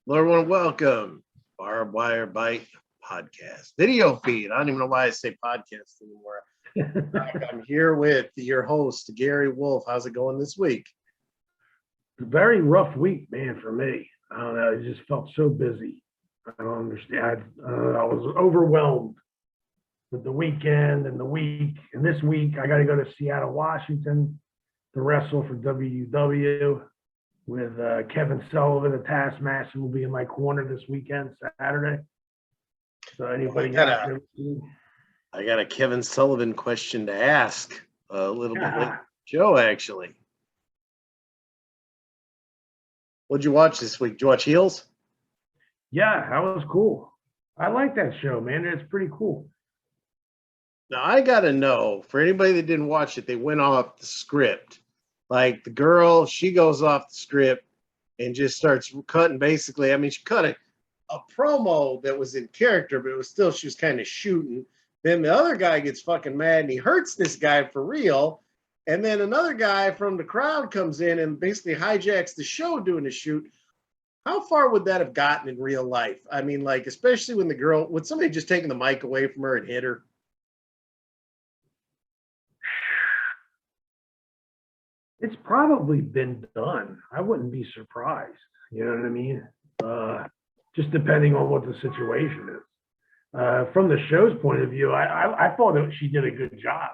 Hello, everyone. Welcome. Barb Wire Bite podcast video feed. I don't even know why I say podcast anymore. I'm here with your host, Gary Wolf. How's it going this week? Very rough week, man, for me. I don't know. I just felt so busy. I don't understand. I was overwhelmed with the weekend and the week. And this week, I got to go to Seattle, Washington to wrestle for WW with Kevin Sullivan. The Taskmaster will be in my corner this weekend, Saturday. So anybody I got a Kevin Sullivan question to ask a little bit later. Joe, actually. What'd you watch this week? Did you watch Heels? Yeah, that was cool. I like that show, man. It's pretty cool. Now, I got to know, for anybody that didn't watch it, they went off the script. Like the girl, she goes off the script and just starts cutting basically. I mean, she cut a promo that was in character, but it was still, she was kind of shooting. Then the other guy gets fucking mad and he hurts this guy for real. And then another guy from the crowd comes in and basically hijacks the show doing the shoot. How far would that have gotten in real life? I mean, like, especially when the girl, would somebody just taking the mic away from her and hit her? It's probably been done. I wouldn't be surprised. You know what I mean? Just depending on what the situation is. From the show's point of view, I thought that she did a good job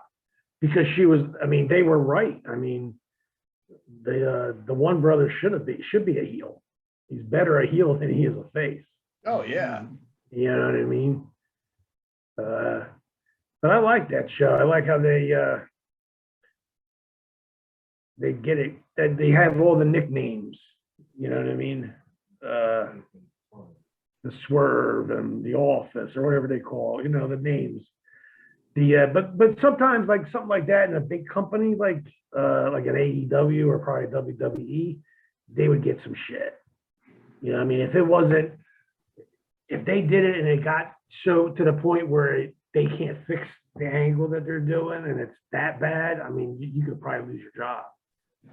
because she was. I mean, they were right. I mean, the one brother should be a heel. He's better a heel than he is a face. Oh yeah. You know what I mean? But I like that show. I like how they get it. They have all the nicknames. You know what I mean? The Swerve and the Office or whatever they call, the names. But sometimes like something like that in a big company like an AEW or probably WWE, they would get some shit. You know what I mean? If they did it and it got so to the point where they can't fix the angle that they're doing and it's that bad, I mean, you could probably lose your job.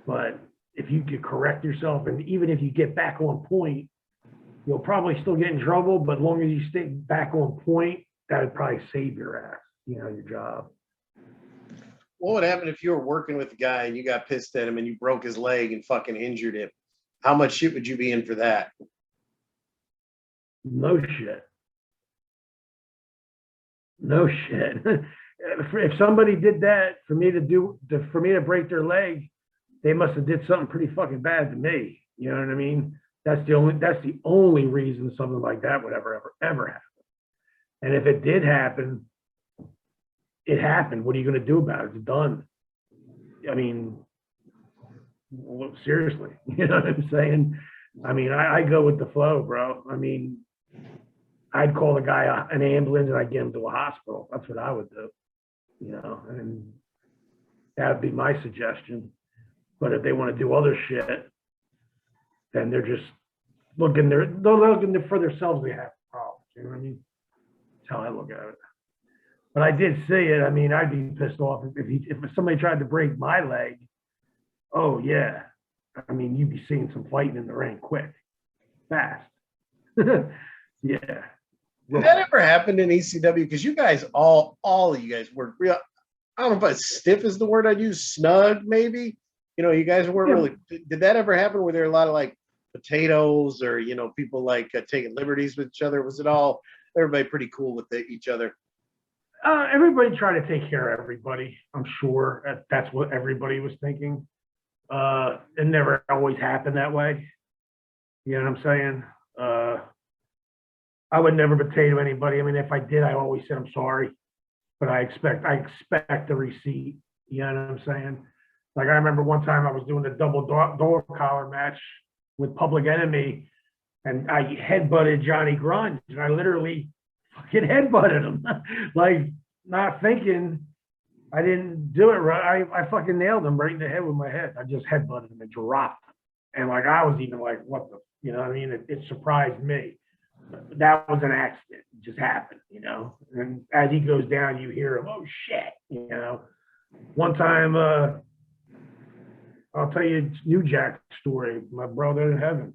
But if you could correct yourself, and even if you get back on point, you'll probably still get in trouble. But as long as you stay back on point, that would probably save your ass, your job. What would happen if you were working with a guy and you got pissed at him and you broke his leg and fucking injured him? How much shit would you be in for that? No shit. No shit. If somebody did that for me to break their leg, they must have did something pretty fucking bad to me. You know what I mean? That's the only reason something like that would ever happen. And if it did happen, it happened. What are you going to do about it? It's done. I mean, well, seriously, you know what I'm saying? I mean, I go with the flow, bro. I mean, I'd call the guy an ambulance and I'd get him to a hospital. That's what I would do, and that would be my suggestion. But if they want to do other shit, then they're just they're looking for themselves. They have problems. You know what I mean? That's how I look at it. But I did see it. I mean, I'd be pissed off if somebody tried to break my leg. Oh yeah, I mean, you'd be seeing some fighting in the ring quick, fast. Yeah. Did that ever happen in ECW? Because you guys, all of you guys were real. I don't know if stiff is the word I'd use. Snug, maybe. You guys weren't really. Did that ever happen? Were there a lot of like potatoes or people like taking liberties with each other? Was it all everybody pretty cool with each other? Everybody tried to take care of everybody. I'm sure that's what everybody was thinking. It never always happened that way. You know what I'm saying? I would never potato anybody. I mean, if I did, I always said I'm sorry, but I expect the receipt. You know what I'm saying? Like I remember one time I was doing a double door collar match with Public Enemy, and I headbutted Johnny Grunge, and I literally fucking headbutted him, like not thinking. I didn't do it right. I fucking nailed him right in the head with my head. I just headbutted him and dropped him. And like I was even like, what the, what I mean? It surprised me. That was an accident. It just happened, And as he goes down, you hear him, oh shit, One time, I'll tell you New Jack story. My brother in heaven,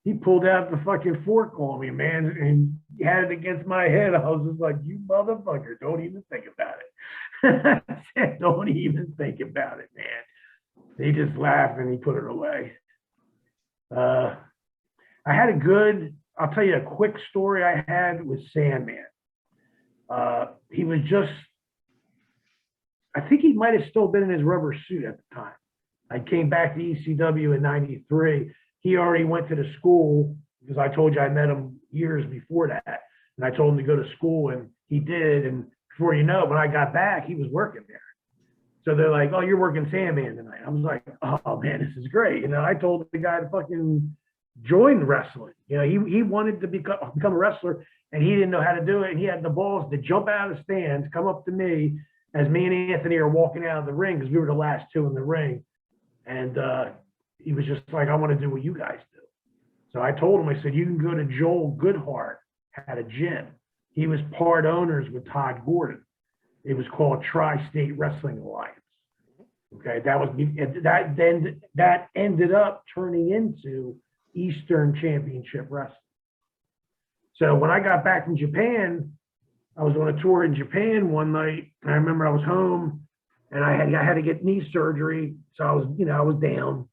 he pulled out the fucking fork on me, man, and he had it against my head. I was just like, you motherfucker, don't even think about it. I said, don't even think about it, man. He just laughed and he put it away. I had I'll tell you a quick story I had with Sandman. He was just, I think he might have still been in his rubber suit at the time. I came back to ECW in '93. He already went to the school because I told you I met him years before that. And I told him to go to school and he did. And before you know it, when I got back, he was working there. So they're like, oh, you're working Sandman tonight. I was like, oh man, this is great. You know, I told the guy to fucking join wrestling. You know, he wanted to become a wrestler and he didn't know how to do it. And he had the balls to jump out of the stands, come up to me as me and Anthony are walking out of the ring because we were the last two in the ring. And he was just like, I want to do what you guys do. So I told him, I said, you can go to Joel Goodhart at a gym. He was part owners with Todd Gordon. It was called Tri-State Wrestling Alliance. Okay, that ended up turning into Eastern Championship Wrestling. So when I got back from Japan, I was on a tour in Japan one night. I remember I was home and I had to get knee surgery. So I was down.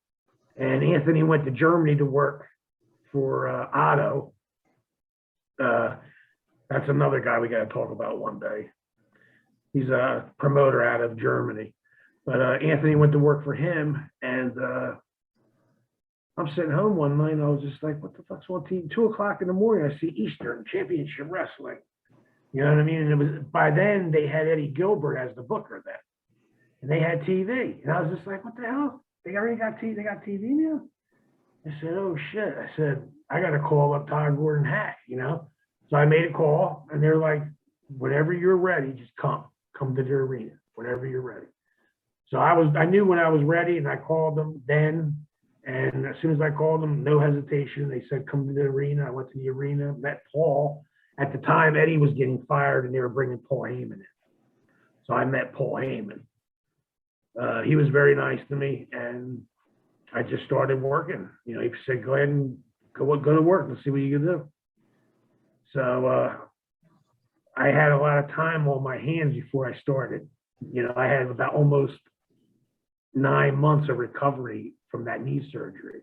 And Anthony went to Germany to work for Otto. That's another guy we got to talk about one day. He's a promoter out of Germany. But Anthony went to work for him. And I'm sitting home one night and I was just like, what the fuck's on TV? 2 o'clock in the morning, I see Eastern Championship Wrestling. You know what I mean? And it was, by then they had Eddie Gilbert as the booker then. And they had TV. And I was just like, what the hell? They already got TV. They got TV now? I said, oh shit. I said, I got to call up Todd Gordon Hack, you know? So I made a call and they're like, whenever you're ready, just come to the arena, whenever you're ready. So I knew when I was ready and I called them then. And as soon as I called them, no hesitation, they said, come to the arena. I went to the arena, met Paul. At the time, Eddie was getting fired and they were bringing Paul Heyman in. So I met Paul Heyman. He was very nice to me and I just started working. You know, he said, go ahead and go to work and see what you can do. So I had a lot of time on my hands before I started. You know, I had about almost 9 months of recovery from that knee surgery.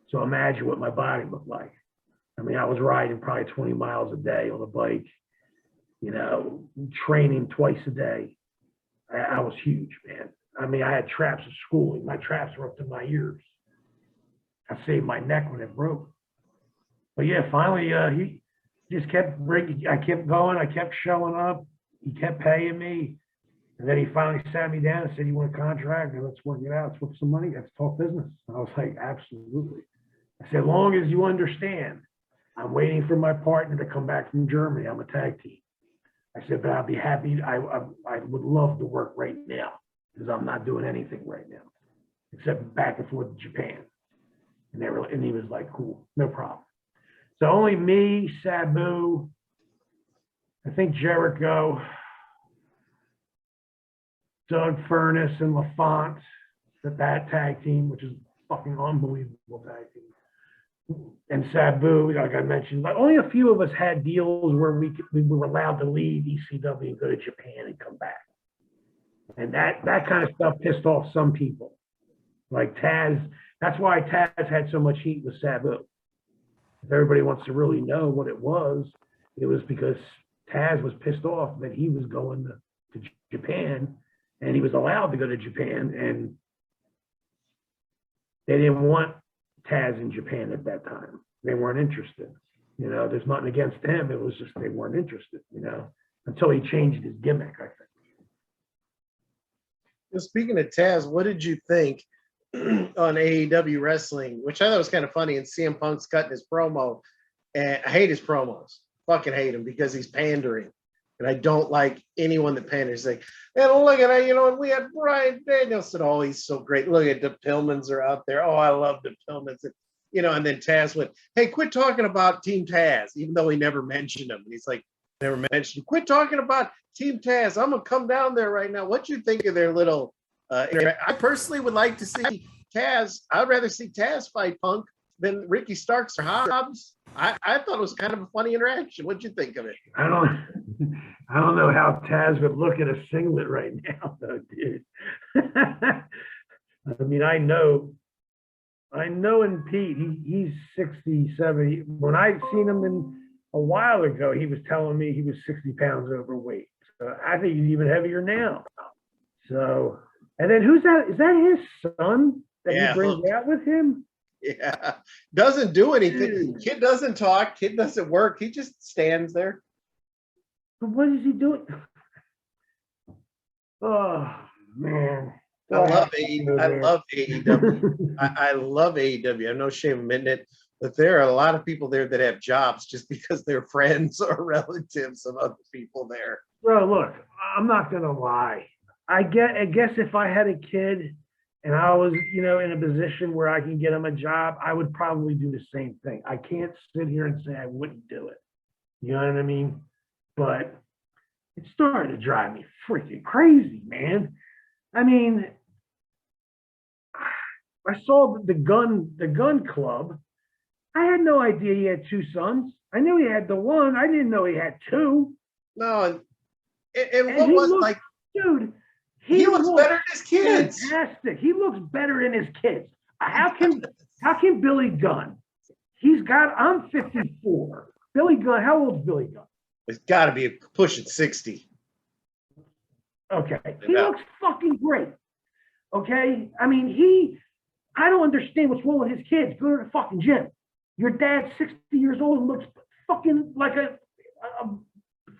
So imagine what my body looked like. I mean, I was riding probably 20 miles a day on a bike, you know, training twice a day. I was huge, man. I mean, I had traps at schooling. My traps were up to my ears. I saved my neck when it broke. But yeah, finally, he just kept breaking. I kept going. I kept showing up. He kept paying me. And then he finally sat me down and said, you want a contract? And let's work it out. Let's flip some money. Let's talk business. And I was like, absolutely. I said, as long as you understand, I'm waiting for my partner to come back from Germany. I'm a tag team. I said, but I'd be happy. I would love to work right now because I'm not doing anything right now except back and forth to Japan. And he was like, cool, no problem. So only me, Sabu, I think Jericho, Doug Furness and LaFont, that tag team, which is fucking unbelievable tag team. And Sabu, like I mentioned, but only a few of us had deals where we were allowed to leave ECW and go to Japan and come back. And that kind of stuff pissed off some people. Like Taz, that's why Taz had so much heat with Sabu. If everybody wants to really know what it was because Taz was pissed off that he was going to Japan and he was allowed to go to Japan and they didn't want Taz in Japan at that time. They weren't interested. You know, there's nothing against him. It was just they weren't interested, you know, until he changed his gimmick, I think. Speaking of Taz, what did you think on AEW wrestling, which I thought was kind of funny, and CM Punk's cutting his promo, and I hate his promos. Fucking hate him because he's pandering. And I don't like anyone that panders. Like, and look at it, you know, and we had Brian Danielson. Oh, he's so great. Look at the Pillmans are out there. Oh, I love the Pillmans. And, you know, and then Taz went, hey, quit talking about Team Taz, even though he never mentioned him. And he's like, never mentioned. Quit talking about Team Taz. I'm gonna come down there right now. What you think of their little I personally would like to see Taz. I'd rather see Taz fight Punk than Ricky Starks or Hobbs. I thought it was kind of a funny interaction. What'd you think of it? I don't know how Taz would look at a singlet right now, though, dude. I mean, I know in Pete, he's 60, 70. When I seen him a while ago, he was telling me he was 60 pounds overweight. So I think he's even heavier now. So, and then who's that? Is that his son that he brings out with him? Yeah. Doesn't do anything. Dude. Kid doesn't talk. Kid doesn't work. He just stands there. But what is he doing? Oh, man. I love AEW. I love AEW. I'm no shame admitting it, but there are a lot of people there that have jobs just because they're friends or relatives of other people there. Bro, look, I'm not gonna lie. I guess if I had a kid and I was, in a position where I can get him a job, I would probably do the same thing. I can't sit here and say I wouldn't do it. You know what I mean? But it's starting to drive me freaking crazy, man. I mean, I saw the gun club. I had no idea he had two sons. I knew he had the one. I didn't know he had two. No, and what was looks, like, dude? He looks better than his kids. Fantastic. He looks better than his kids. How can Billy Gunn? I'm 54. Billy Gunn, how old is Billy Gunn? It's got to be pushing 60. Okay. He looks fucking great. Okay? I mean, I don't understand what's wrong with his kids. Go to the fucking gym. Your dad's 60 years old and looks fucking like a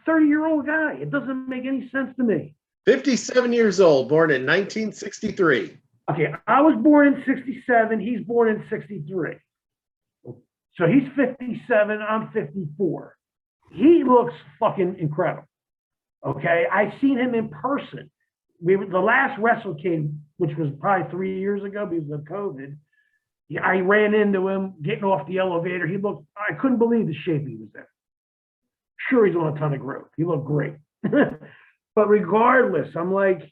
30-year-old guy. It doesn't make any sense to me. 57 years old, born in 1963. Okay, I was born in 67. He's born in 63. So he's 57. I'm 54. He looks fucking incredible. Okay, I've seen him in person. The last WrestleCade, which was probably 3 years ago because of COVID, I ran into him getting off the elevator. I couldn't believe the shape he was in. Sure, he's on a ton of growth. He looked great. But regardless, I'm like,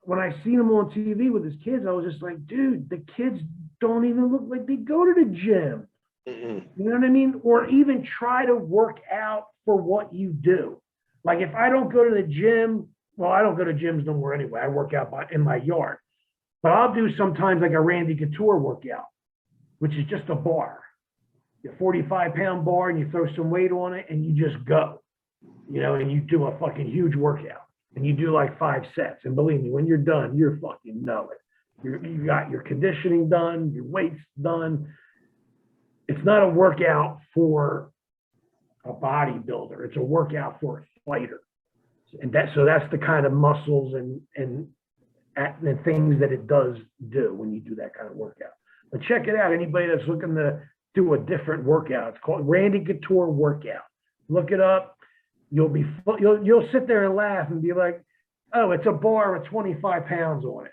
when I seen him on TV with his kids, I was just like, dude, the kids don't even look like they go to the gym. You know what I mean? Or even try to work out for what you do. Like if I don't go to the gym, well, I don't go to gyms no more anyway. I work out in my yard. But I'll do sometimes like a Randy Couture workout, which is just a bar. A 45-pound bar and you throw some weight on it and you just go. And you do a fucking huge workout. And you do like 5 sets. And believe me, when you're done, you're fucking know it. You got your conditioning done, your weight's done. It's not a workout for a bodybuilder. It's a workout for a fighter. And that's the kind of muscles and things that it does do when you do that kind of workout. But check it out. Anybody that's looking to do a different workout, it's called Randy Couture workout. Look it up. You'll sit there and laugh and be like, oh, it's a bar with 25 pounds on it.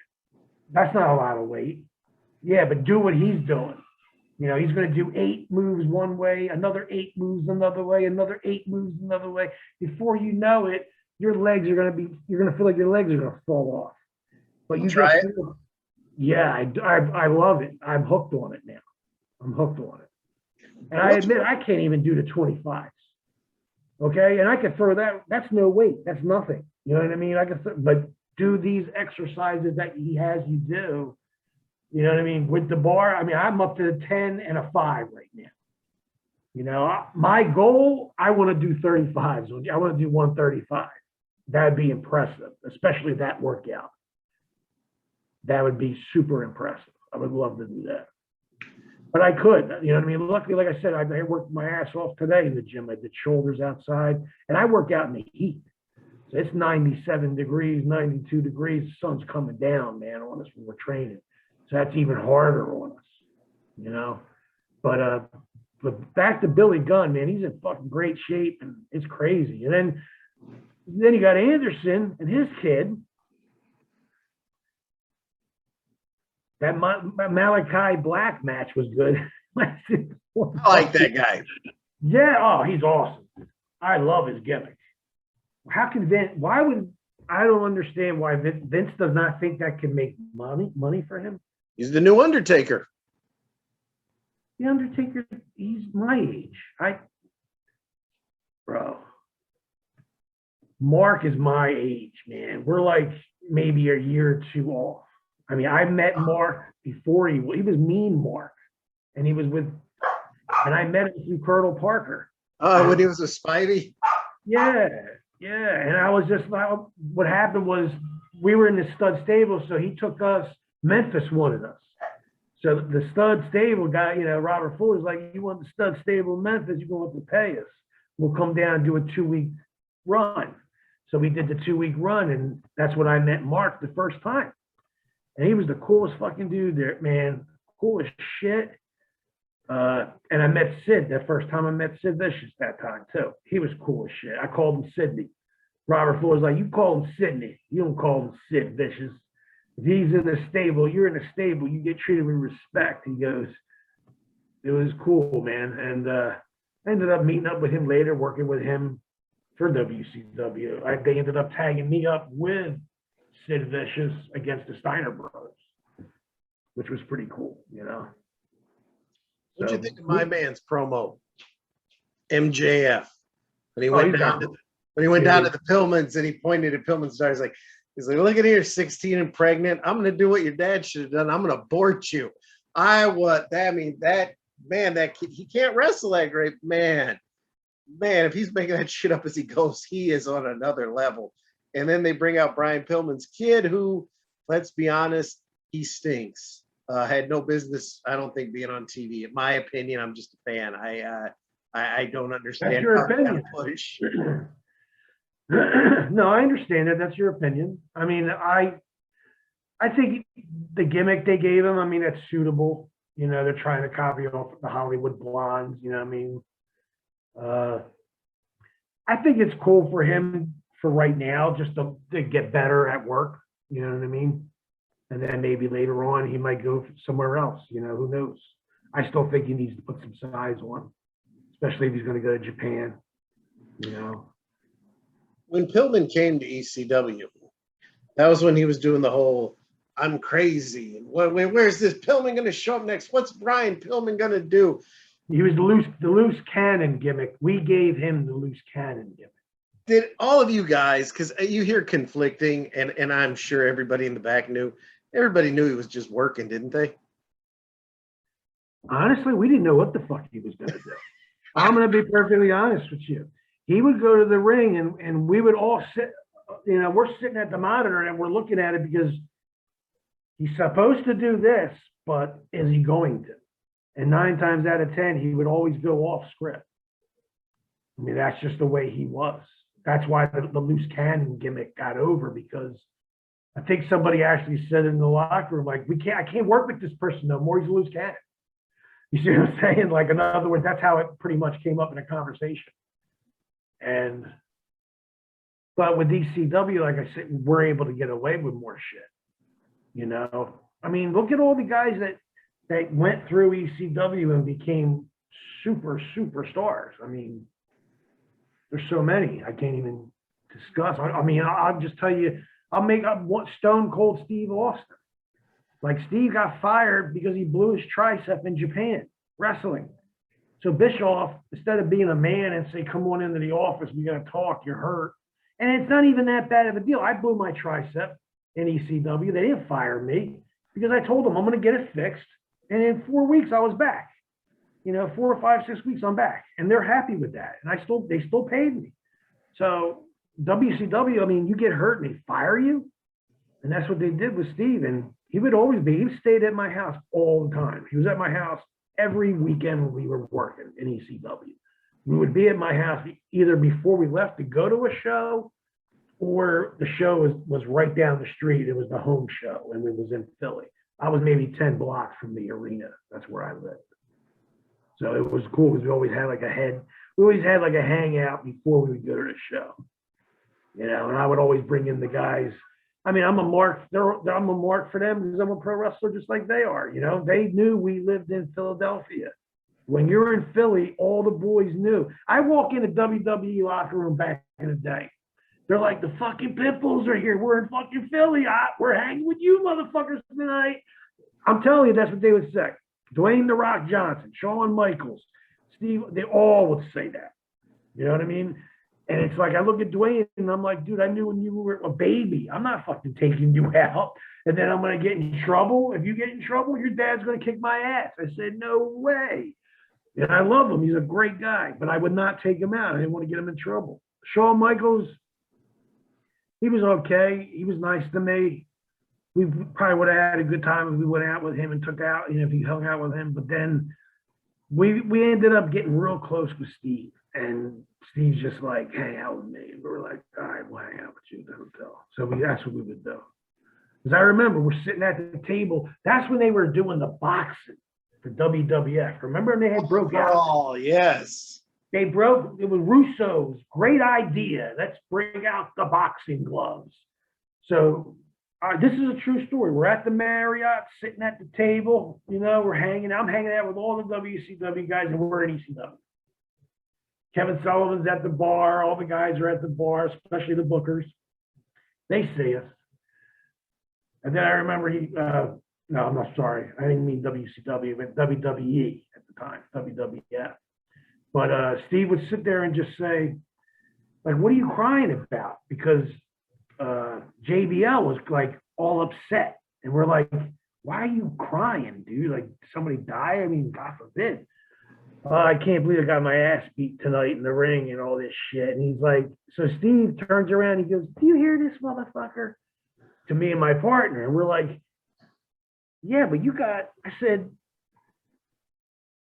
That's not a lot of weight. Yeah, but do what he's doing. He's going to do 8 moves one way, another 8 moves another way, another 8 moves another way. Before you know it, you're going to feel like your legs are going to fall off. But you try it. Yeah, I love it. I'm hooked on it now. I'm hooked on it. And I admit I can't even do the 25s. Okay, and I could throw that. That's no weight. That's nothing. You know what I mean? But do these exercises that he has you do. You know what I mean? With the bar, I mean, I'm up to 10 and a 5 right now. My goal, I want to do 35s. I want to do 135. That'd be impressive, especially that workout. That would be super impressive. I would love to do that. But I could, you know what I mean? Luckily, like I said, I worked my ass off today in the gym. I did shoulders outside, and I work out in the heat. So it's 97 degrees, 92 degrees. The sun's coming down, man, on us when we're training. So that's even harder on us, But back to Billy Gunn, man, he's in fucking great shape, and it's crazy. And then you got Anderson and his kid. That Malachi Black match was good. I like that guy. Yeah, oh, he's awesome. I love his gimmick. I don't understand why Vince does not think that can make money for him. He's the new Undertaker. The Undertaker, he's my age. Bro. Mark is my age, man. We're like maybe a year or two off. I mean, I met Mark before he was Mean Mark, and I met him through Colonel Parker. Oh, when he was with Spidey? Yeah. And I was just like, what happened was we were in the stud stable, so he took us, Memphis wanted us. So the stud stable guy, Robert Fuller was like, you want the stud stable in Memphis, you're going to have to pay us. We'll come down and do a 2-week run. So we did the 2-week run, and that's when I met Mark the first time. And he was the coolest fucking dude there, man. Cool as shit. And I met Sid that first time. I met Sid Vicious that time too. He was cool as shit. I called him Sidney. Robert Floyd was like, you call him Sidney. You don't call him Sid Vicious. If he's in the stable, you're in the stable, you get treated with respect. He goes, it was cool, man. And I ended up meeting up with him later, working with him for WCW. They ended up tagging me up with Sid Vicious against the Steiner brothers, which was pretty cool, What'd you think of my man's promo? MJF. When he went down to the Pillmans and he pointed at Pillman's daughter, he's like, look at here, 16 and pregnant. I'm gonna do what your dad should have done. I'm gonna abort you. That kid, he can't wrestle that great, man. Man, if he's making that shit up as he goes, he is on another level. And then they bring out Brian Pillman's kid, who, let's be honest, he stinks. Had no business, I don't think, being on TV. In my opinion, I'm just a fan. I don't understand. That's your opinion. Push. No, I understand it. That's your opinion. I mean, I think the gimmick they gave him, that's suitable. They're trying to copy off the Hollywood Blondes. I think it's cool for him for right now, just to get better at work. You know what I mean? And then maybe later on he might go somewhere else. Who knows? I still think he needs to put some size on, especially if he's going to go to Japan. When Pillman came to ECW, that was when he was doing the whole "I'm crazy" and where's this Pillman going to show up next? What's Brian Pillman going to do? He was the loose cannon gimmick. We gave him the loose cannon gimmick. Did all of you guys, because you hear conflicting, and I'm sure everybody in the back knew. Everybody knew he was just working, didn't they? Honestly, we didn't know what the fuck he was going to do. I'm going to be perfectly honest with you. He would go to the ring, and we would all sit, we're sitting at the monitor, and we're looking at it because he's supposed to do this, but is he going to? And 9 times out of 10, he would always go off script. That's just the way he was. That's why the loose cannon gimmick got over, because I think somebody actually said in the locker room, like, I can't work with this person no more. He's a loose cannon. You see what I'm saying? Like, in other words, that's how it pretty much came up in a conversation. But with ECW, like I said, we're able to get away with more shit. Look at all the guys that went through ECW and became superstars. There's so many I can't even discuss. I'll just tell you, I'll make up what Stone Cold Steve Austin. Like, Steve got fired because he blew his tricep in Japan wrestling. So Bischoff, instead of being a man and say, come on into the office, we got to talk, you're hurt. And it's not even that bad of a deal. I blew my tricep in ECW. They didn't fire me because I told them I'm going to get it fixed. And in 4 weeks, I was back. 4 or 5, 6 weeks, I'm back. And they're happy with that. And they still paid me. So WCW, you get hurt and they fire you. And that's what they did with Steve. And he stayed at my house all the time. He was at my house every weekend when we were working in ECW. We would be at my house either before we left to go to a show, or the show was right down the street. It was the home show, and it was in Philly. I was maybe 10 blocks from the arena. That's where I lived. So it was cool because we always had like a hangout before we would go to the show. And I would always bring in the guys. I'm a mark. I'm a mark for them because I'm a pro wrestler just like they are. They knew we lived in Philadelphia. When you're in Philly, all the boys knew. I walk in a WWE locker room back in the day. They're like, the fucking Pitbulls are here. We're in fucking Philly. We're hanging with you motherfuckers tonight. I'm telling you, that's what they would say. Dwayne The Rock Johnson, Shawn Michaels, Steve, they all would say that. You know what I mean? And it's like, I look at Dwayne and I'm like, dude, I knew when you were a baby, I'm not fucking taking you out. And then I'm going to get in trouble. If you get in trouble, your dad's going to kick my ass. I said, no way. And I love him. He's a great guy, but I would not take him out. I didn't want to get him in trouble. Shawn Michaels, he was okay. He was nice to me. We probably would have had a good time if we went out with him and took out, if he hung out with him. But then we ended up getting real close with Steve. And Steve's just like, hang out with me. And we were like, all right, we'll hang out with you at the hotel. So that's what we would do. Because I remember we're sitting at the table. That's when they were doing the boxing for WWF. Remember when they had broke out? Oh, yes. It was Russo's great idea. Let's bring out the boxing gloves. So this is a true story. We're at the Marriott, sitting at the table. We're hanging. I'm hanging out with all the WCW guys, and we're in ECW. Kevin Sullivan's at the bar. All the guys are at the bar, especially the bookers. They see us. And then I remember no, I'm not sorry. I didn't mean WCW, but WWE at the time, WWF. But Steve would sit there and just say, like, what are you crying about? Because JBL was like all upset. And we're like, why are you crying, dude? Like, somebody die? I mean, God forbid. I can't believe I got my ass beat tonight in the ring and all this shit. And he's like, so Steve turns around and he goes, do you hear this motherfucker? To me and my partner. And we're like, yeah, but I said,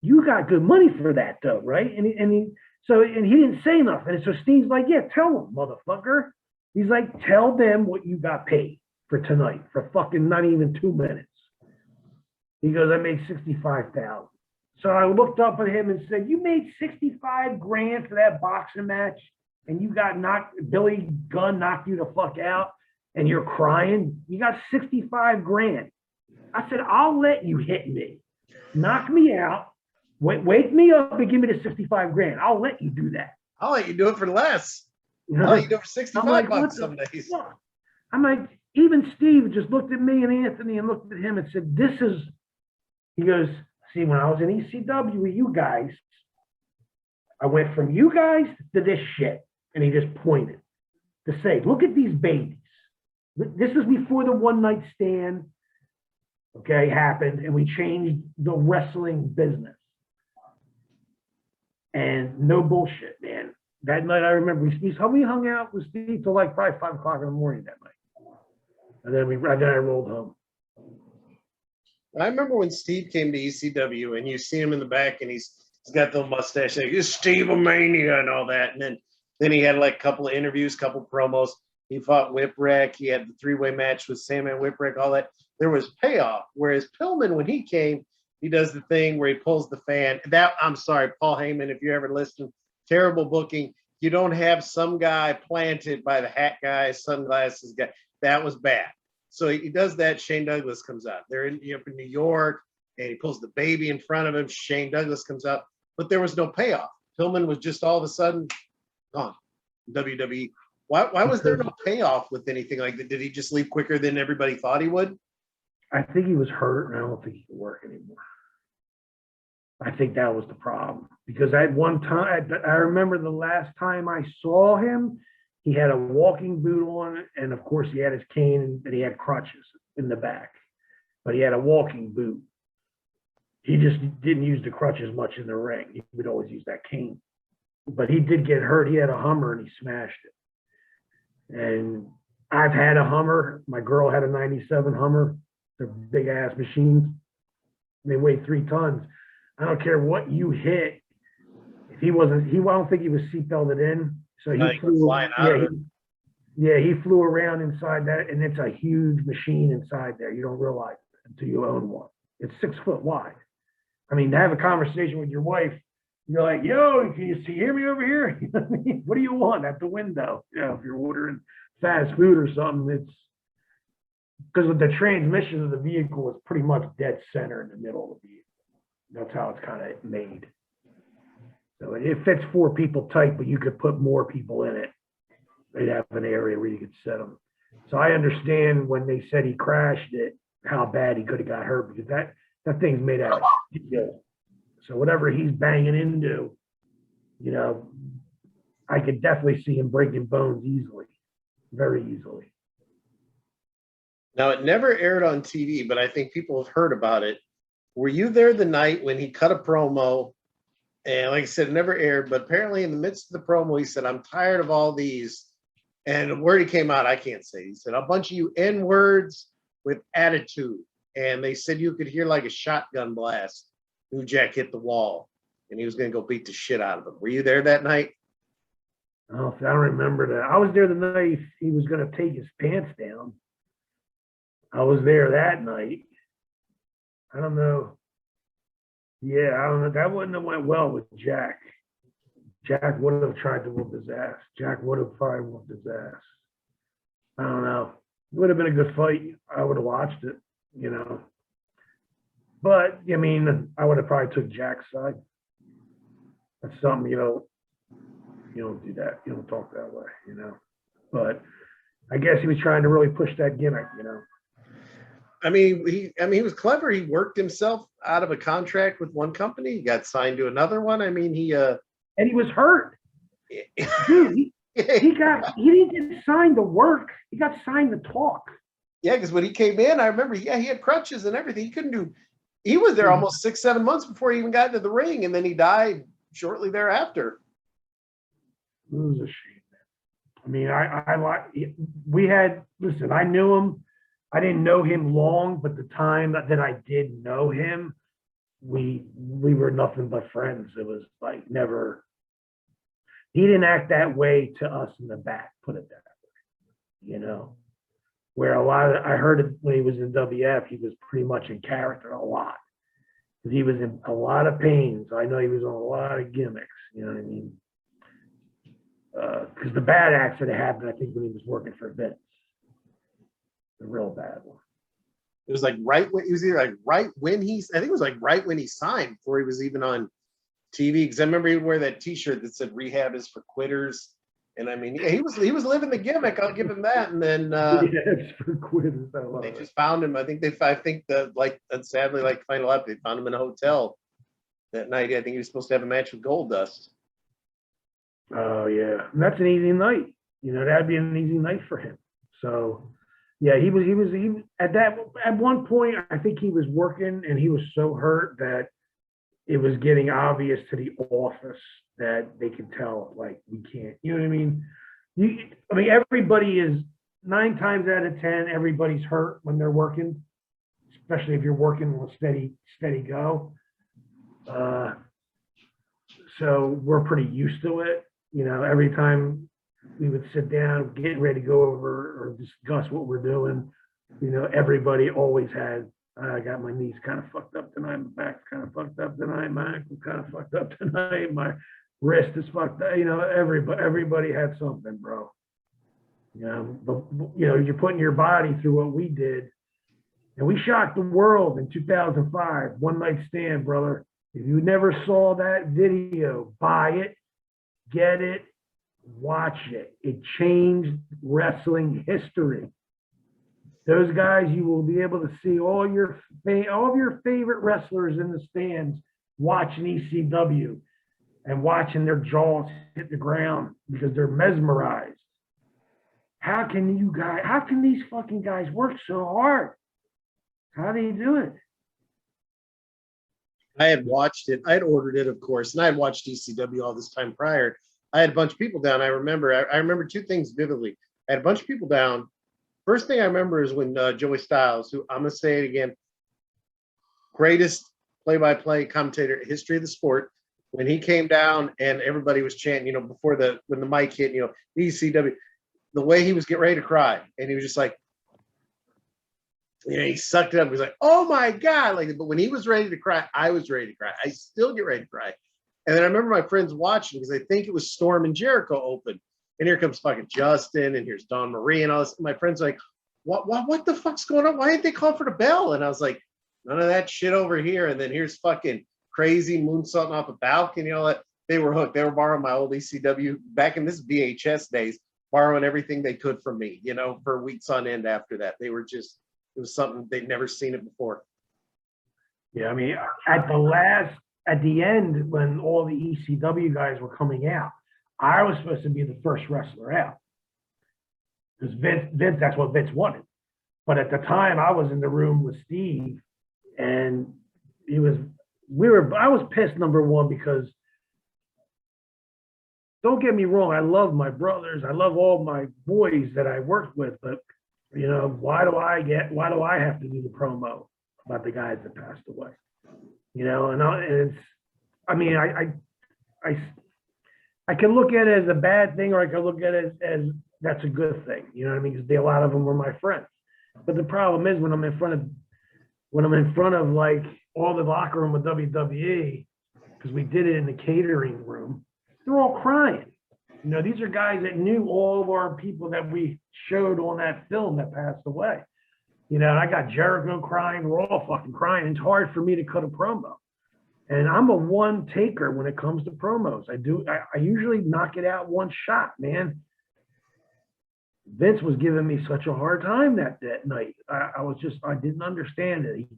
you got good money for that though, right? And he didn't say nothing. And so Steve's like, yeah, tell him, motherfucker. He's like, tell them what you got paid for tonight for fucking not even 2 minutes. He goes, I made $65,000. So I looked up at him and said, you made $65,000 for that boxing match and you got Billy Gunn knocked you the fuck out and you're crying? You got $65,000. I said, I'll let you hit me. Knock me out. Wake me up and give me the $65,000. I'll let you do that. I'll let you do it for less. I'll let you do it for 65 bucks some days. Fuck? I'm like, even Steve just looked at me and Anthony and looked at him and said, he goes, see, when I was in ECW with you guys, I went from you guys to this shit. And he just pointed to say, look at these babies. This is before the One Night Stand, okay, happened. And we changed the wrestling business. And no bullshit, man. That night, I remember we hung out with Steve till like probably 5 o'clock in the morning that night. And then I rolled home. I remember when Steve came to ECW and you see him in the back and he's got the mustache, like, it's Steve-a-mania and all that. And then he had like a couple of interviews, couple of promos. He fought Whipwreck. He had the 3-way match with Sandman Whipwreck, all that. There was payoff. Whereas Pillman, when he came, he does the thing where he pulls the fan. I'm sorry, Paul Heyman, if you ever listen, terrible booking. You don't have some guy planted by the hat guy, sunglasses guy. That was bad. So he does that. Shane Douglas comes out. They're in New York, and he pulls the baby in front of him. Shane Douglas comes out, but there was no payoff. Pillman was just all of a sudden gone. WWE. Why was there no payoff with anything like that? Did he just leave quicker than everybody thought he would? I think he was hurt, and I don't think he could work anymore. I think that was the problem. Because at one time, I remember the last time I saw him, he had a walking boot on, and of course he had his cane, and he had crutches in the back. But he had a walking boot. He just didn't use the crutches much in the ring. He would always use that cane. But he did get hurt. He had a Hummer, and he smashed it. And I've had a Hummer. My girl had a 97 Hummer. They're big-ass machines. They weigh 3 tons. I don't care what you hit. If I don't think he was seatbelted in. So he flew, he flew around inside that, and it's a huge machine inside there. You don't realize it until you own one. It's 6 foot wide. I mean, to have a conversation with your wife, you're like, yo, can you hear me over here? You know what I mean? What do you want at the window? If you're ordering fast food or something, it's because of the transmission of the vehicle is pretty much dead center in the middle of the vehicle. That's how it's kind of made. So it fits 4 people tight, but you could put more people in it. They'd have an area where you could set them. So I understand when they said he crashed it, how bad he could have got hurt, because that thing's made out of Yeah. So whatever he's banging into, you know, I could definitely see him breaking bones easily, very easily. Now, it never aired on TV, but I think people have heard about it. Were you there the night when he cut a promo? And like I said, it never aired, but apparently in the midst of the promo, he said, I'm tired of all these. And the word he came out, I can't say. He said, a bunch of you N-words with attitude. And they said you could hear like a shotgun blast. New Jack hit the wall, and he was going to go beat the shit out of him. Were you there that night? Oh, I don't remember that. I was there the night he was going to take his pants down. I was there that night. I don't know. Yeah, I don't know. That wouldn't have went well with Jack. Jack would have tried to whoop his ass. Jack would have probably whooped his ass. I don't know. It would have been a good fight. I would have watched it, you know. But, I mean, I would have probably took Jack's side. That's something, you don't do that. You don't talk that way, you know. But I guess he was trying to really push that gimmick, you know. I mean, he was clever. He worked himself out of a contract with one company. He got signed to another one. I mean, and he was hurt. Dude, he didn't get signed to work. He got signed to talk. Yeah, because when he came in, I remember, he had crutches and everything. He couldn't do. He was there almost 6-7 months before he even got into the ring, and then he died shortly thereafter. It was a shame, man. I mean, I like. We had. Listen, I knew him. I didn't know him long, but the time that I did know him, we were nothing but friends. It was like never. He didn't act that way to us in the back. Put it that way, you know. Where I heard it when he was in WF, he was pretty much in character a lot. Because he was in a lot of pain. So I know he was on a lot of gimmicks. You know what I mean? Because the bad accident happened, I think, when he was working for Vince. The real bad one. It was like right when he was either like right when I think it was like right when he signed before he was even on TV. Because I remember he would wear that T-shirt that said "Rehab is for quitters." And I mean, yeah, he was living the gimmick. I'll give him that. And then it's for quitters. They just found him. I think sadly, like Final Up, they found him in a hotel that night. I think he was supposed to have a match with Goldust. Oh yeah, and that's an easy night. You know, that'd be an easy night for him. So yeah, he was at one point. I think he was working, and he was so hurt that it was getting obvious to the office that they could tell, like, we can't. You know what I mean? I mean, everybody is 9 times out of 10. Everybody's hurt when they're working, especially if you're working with steady go. So we're pretty used to it. You know, every time we would sit down, getting ready to go over or discuss what we're doing, you know, everybody always had, I got my knees kind of fucked up tonight, my back's kind of fucked up tonight, my ankle's kind of fucked up tonight, my wrist is fucked up. You know, everybody had something, bro. You know, but you know, you're putting your body through what we did, and we shocked the world in 2005. One Night Stand, brother. If you never saw that video, buy it, get it, watch it. It changed wrestling history. Those guys, you will be able to see all of your favorite wrestlers in the stands watching ECW and watching their jaws hit the ground because they're mesmerized. How can these fucking guys work so hard? How do you do it? I had watched it. I had ordered it, of course, and I had watched ECW all this time prior. I had a bunch of people down. I remember 2 things vividly. I had a bunch of people down. First thing I remember is when Joey Styles, who I'm going to say it again, greatest play-by-play commentator in history of the sport, when he came down and everybody was chanting, you know, when the mic hit, you know, ECW, the way he was getting ready to cry. And he was just like, you know, he sucked it up. He was like, oh my God. Like, but when he was ready to cry, I was ready to cry. I still get ready to cry. And then I remember my friends watching because I think it was Storm and Jericho open. And here comes fucking Justin, and here's Dawn Marie and all this. And my friends are like, what the fuck's going on? Why didn't they call for the bell? And I was like, none of that shit over here. And then here's fucking crazy moonsaulting off a balcony. You know what? They were hooked. They were borrowing my old ECW back in this VHS days, borrowing everything they could from me, you know, for weeks on end after that. They were just, it was something they'd never seen it before. Yeah, I mean, at the end, when all the ECW guys were coming out, I was supposed to be the first wrestler out because Vince, that's what Vince wanted. But at the time, I was in the room with Steve, and I was pissed, number one, because don't get me wrong, I love my brothers, I love all my boys that I worked with, but why do I have to do the promo about the guys that passed away? I can look at it as a bad thing, or I can look at it as that's a good thing. You know what I mean? Because a lot of them were my friends. But the problem is when I'm in front of like all the locker room with WWE, because we did it in the catering room, they're all crying. These are guys that knew all of our people that we showed on that film that passed away. I got Jericho crying. We're all fucking crying. It's hard for me to cut a promo. And I'm a one taker when it comes to promos. I usually knock it out one shot, man. Vince was giving me such a hard time that night. I didn't understand it.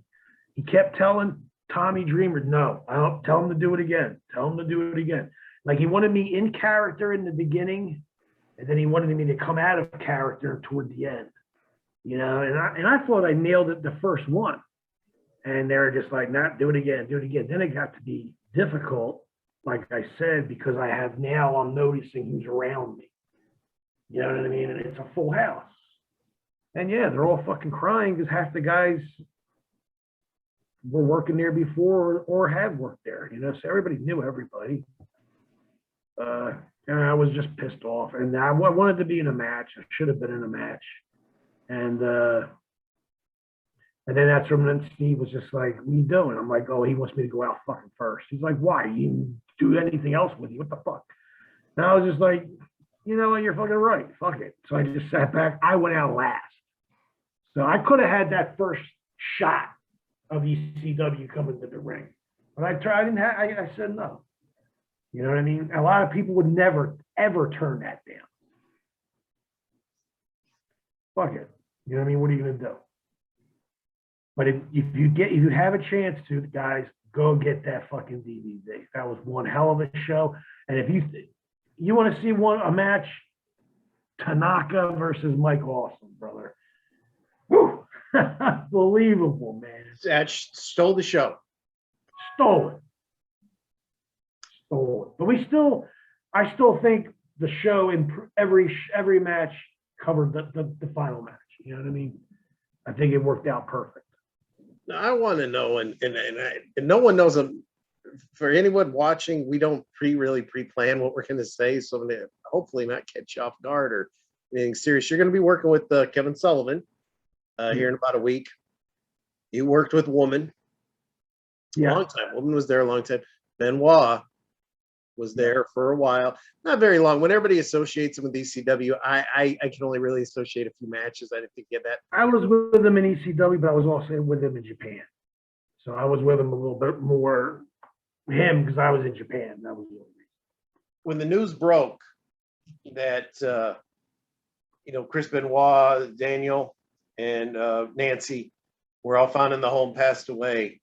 He kept telling Tommy Dreamer, no, I don't tell him to do it again. Tell him to do it again. Like he wanted me in character in the beginning, and then he wanted me to come out of character toward the end. And I thought I nailed it the first one. And they were just like, nah, do it again. Then it got to be difficult, like I said, because I'm noticing who's around me. You know what I mean? And it's a full house. And yeah, they're all fucking crying because half the guys were working there before or have worked there, so everybody knew everybody. And I was just pissed off. And I wanted to be in a match. I should have been in a match. And then that's when Steve was just like, what are you doing? I'm like, oh, he wants me to go out fucking first. He's like, why? You didn't do anything else with you? What the fuck? And I was just like, you know what? You're fucking right. Fuck it. So I just sat back. I went out last. So I could have had that first shot of ECW coming to the ring. But I tried. I said no. You know what I mean? A lot of people would never, ever turn that down. Fuck it. You know what I mean? What are you going to do? But if you have a chance to, guys, go get that fucking DVD. That was one hell of a show. And if you want to see a match, Tanaka versus Mike Awesome, brother. Woo! Unbelievable, man. That stole the show. Stole it. But I still think the show in every match covered the final match. You know what I mean? I think it worked out perfect. Now, I want to know, and no one knows. For anyone watching, we don't really pre-plan what we're going to say, so I'm going to hopefully not catch you off guard or anything serious. You're going to be working with Kevin Sullivan here in about a week. You worked with Woman. Yeah. A long time. Woman was there a long time. Benoit was there for a while, not very long. When everybody associates him with ECW, I can only really associate a few matches. I didn't think he had that. I was with him in ECW, but I was also with him in Japan. So I was with him a little bit more, him, because I was in Japan. That was the only reason. When the news broke that, Chris Benoit, Daniel, and Nancy were all found in the home, passed away.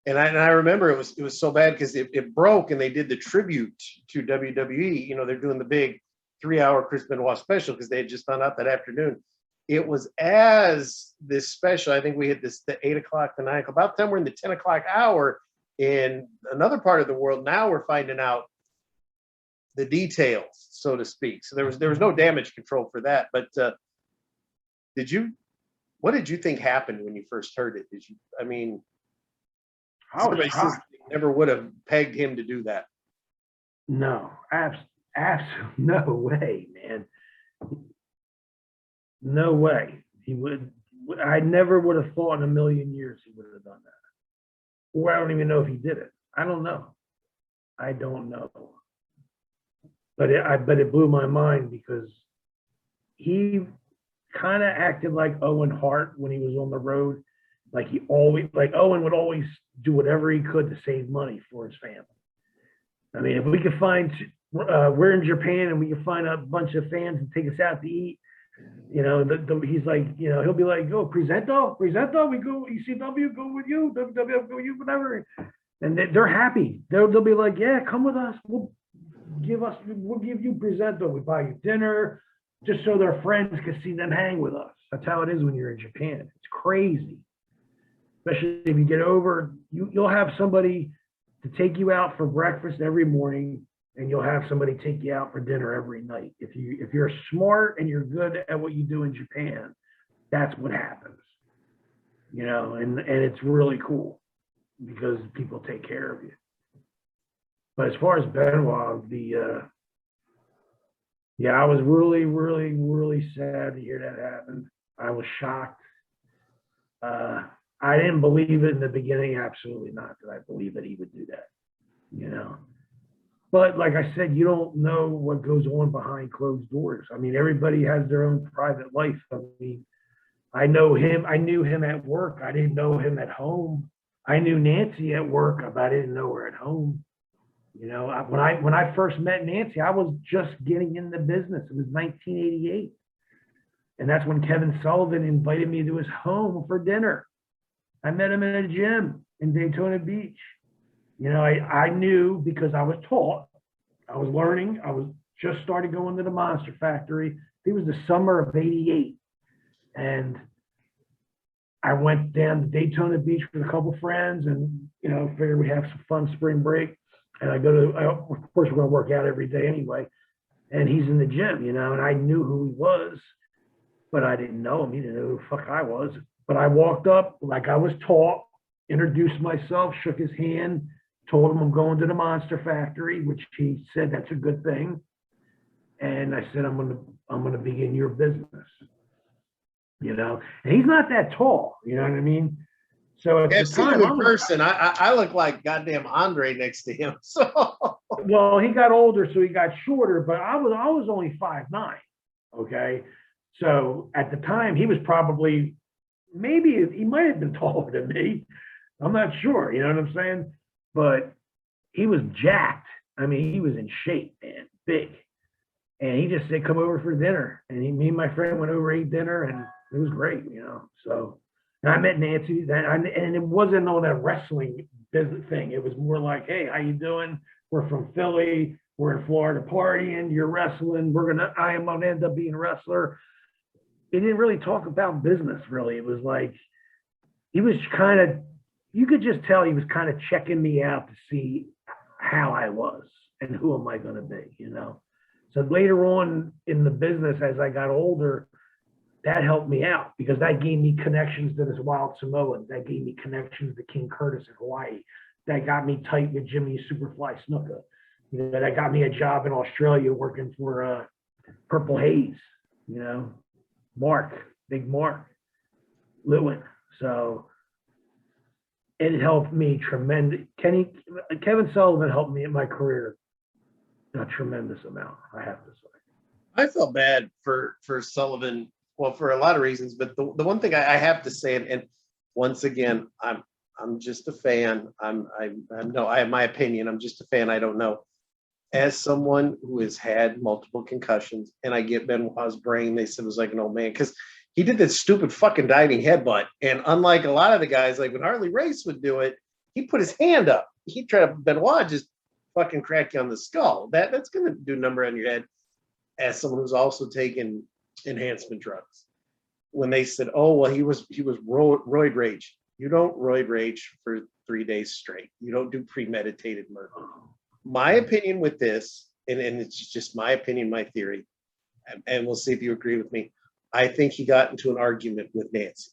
And I remember it was so bad because it broke and they did the tribute to WWE. They're doing the big 3-hour Chris Benoit special because they had just found out that afternoon. It was as this special, I think we hit the 8 o'clock, the 9 o'clock. About the time we're in the 10 o'clock hour in another part of the world, now we're finding out the details, so to speak. So there was no damage control for that. But what did you think happened when you first heard it? Somebody says they never would have pegged him to do that. No, absolutely no way, man. No way. He would. I never would have thought in a million years he would have done that. Or I don't even know if he did it. I don't know. But it blew my mind because he kind of acted like Owen Hart when he was on the road. Like Owen would always do whatever he could to save money for his family. I mean, if we could find, we're in Japan and we can find a bunch of fans and take us out to eat, You know, he's like, you know, he'll be like, go presento, we go ECW, go with you, WWF, go with you, whatever. And they're happy. They'll be like, yeah, come with us. We'll give you presento. We buy you dinner, just so their friends can see them hang with us. That's how it is when you're in Japan. It's crazy. Especially if you get over, you'll have somebody to take you out for breakfast every morning, and you'll have somebody take you out for dinner every night. If you're smart and you're good at what you do in Japan, that's what happens. You know, and it's really cool because people take care of you. But as far as Benoit, I was really, really, really sad to hear that happen. I was shocked. I didn't believe it in the beginning. Absolutely not. Did I believe that he would do that? You know. But like I said, you don't know what goes on behind closed doors. I mean, everybody has their own private life. I mean, I know him. I knew him at work. I didn't know him at home. I knew Nancy at work, but I didn't know her at home. You know, when I first met Nancy, I was just getting in the business. It was 1988. And that's when Kevin Sullivan invited me to his home for dinner. I met him in a gym in Daytona Beach. You know, I knew because I was taught, I was learning, I was just started going to the Monster Factory. It was the summer of '88. And I went down to Daytona Beach with a couple friends and, you know, figured we'd have some fun spring break. And of course, we're going to work out every day anyway. And he's in the gym, you know, and I knew who he was, but I didn't know him. He didn't know who the fuck I was. But I walked up like I was taught, introduced myself, shook his hand, told him I'm going to the Monster Factory, which he said that's a good thing. And I said, I'm gonna be in your business. You know, and he's not that tall, you know what I mean? So at the time, in person, I look like goddamn Andre next to him. So well, he got older, so he got shorter, but I was only 5'9". Okay. So at the time, he was probably, maybe he might have been taller than me. I'm not sure, you know what I'm saying? But he was jacked. I mean, he was in shape, man, big. And he just said, come over for dinner. And me and my friend went over, ate dinner, and it was great, you know. So, and I met Nancy, and it wasn't all that wrestling business thing. It was more like, hey, how you doing? We're from Philly. We're in Florida partying. You're wrestling. I am going to end up being a wrestler. He didn't really talk about business, really. It was like, he was kind of, you could just tell he was kind of checking me out to see how I was and who am I going to be, you know? So later on in the business, as I got older, that helped me out because that gave me connections to this Wild Samoan. That gave me connections to King Curtis in Hawaii. That got me tight with Jimmy Superfly Snuka. You know, that got me a job in Australia working for Purple Haze, you know, Big Mark Lewin. So it helped me tremendous. Kevin Sullivan helped me in my career a tremendous amount, I have to say. I felt bad for Sullivan, well, for a lot of reasons, but the one thing I have to say, and once again, I'm just a fan. I have my opinion. I'm just a fan. I don't know. As someone who has had multiple concussions, and I get Benoit's brain, they said it was like an old man because he did that stupid fucking diving headbutt. And unlike a lot of the guys, like when Harley Race would do it, he put his hand up. He tried to, Benoit just fucking crack you on the skull. That's going to do a number on your head. As someone who's also taken enhancement drugs, when they said, "Oh, well, he was roid rage," you don't roid rage for 3 days straight. You don't do premeditated murder. My opinion with this, and it's just my opinion, my theory, and we'll see if you agree with me. I think he got into an argument with Nancy.